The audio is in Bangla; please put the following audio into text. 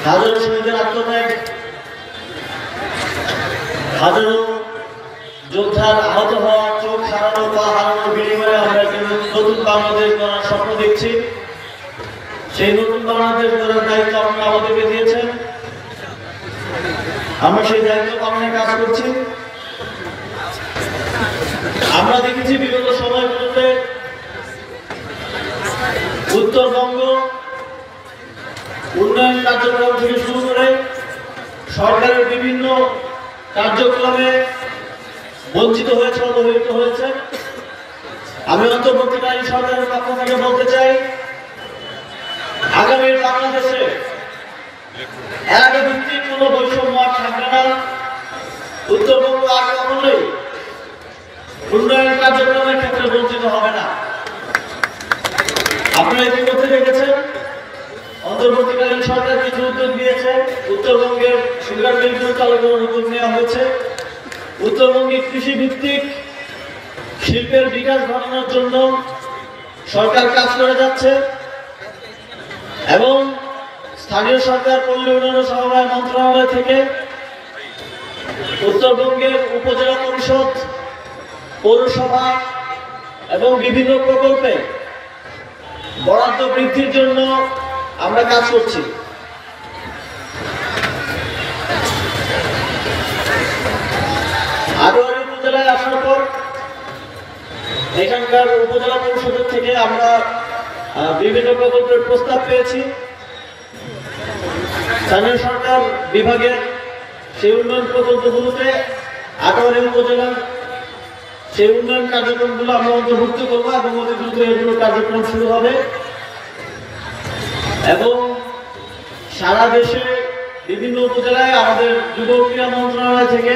হাজারো শহীদের আত্মত্যাগ, হাজারো যোদ্ধার আহত হওয়া, চোখ হারানো, পা হারানোর বিনিময়ে আমরা একটি নতুন বাংলাদেশ গড়ার স্বপ্ন দেখছি। সেই নতুন বাংলাদেশ গড়ার দায়িত্ব আপনারা আমাদেরকে দিয়েছেন, আমরা সেই দায়িত্ব পালনের কাজ করছি। আমরা দেখেছি বিগত সময়গুলোতে উত্তরবঙ্গ উন্নয়ন কার্যক্রম থেকে শুরু করে সরকারের বিভিন্ন কার্যক্রমে বঞ্চিত হয়েছে, অবহেলিত হয়েছে। আমি অন্তর্বর্তীকালীন সরকারের পক্ষ থেকে বলতে চাই, আগামীর বাংলাদেশে এলাকাভিত্তিক কোনো বৈষম্য আর থাকবে না। উত্তরবঙ্গ আর কখনোই উন্নয়ন কার্যক্রমের ক্ষেত্রে বঞ্চিত হবে না। আপনারা ইতিমধ্যে দেখেছেন অন্তর্বর্তীকালীন সরকার কিছু উদ্যোগ নিয়েছে। উত্তরবঙ্গের সুগার মিলগুলো চালু করার উদ্যোগ নেওয়া হয়েছে। উত্তরবঙ্গে কৃষি ভিত্তিক শিল্পের বিকাশ ঘটানোর জন্য সরকার কাজ করে যাচ্ছে এবং স্থানীয় সরকার পল্লী উন্নয়ন সমবায় মন্ত্রণালয় থেকে উত্তরবঙ্গের উপজেলা পরিষদ, পৌরসভা এবং বিভিন্ন প্রকল্পে বরাদ্দ বৃদ্ধির জন্য আমরা কাজ করছি। আটোয়ারী উপজেলায় আসার পর এখানকার উপজেলা পরিষদের থেকে আমরা বিভিন্ন প্রকল্পের প্রস্তাব পেয়েছি। স্থানীয় সরকার বিভাগের সেই উন্নয়ন প্রকল্পগুলোতে আটোয়ারী উপজেলার সেই উন্নয়ন কার্যক্রমগুলো আমরা অন্তর্ভুক্ত করবো এবং অতি দ্রুত এগুলো কার্যক্রম শুরু হবে এবং সারা দেশে বিভিন্ন উপজেলায় আমাদের যুব ক্রীড়া মন্ত্রণালয় থেকে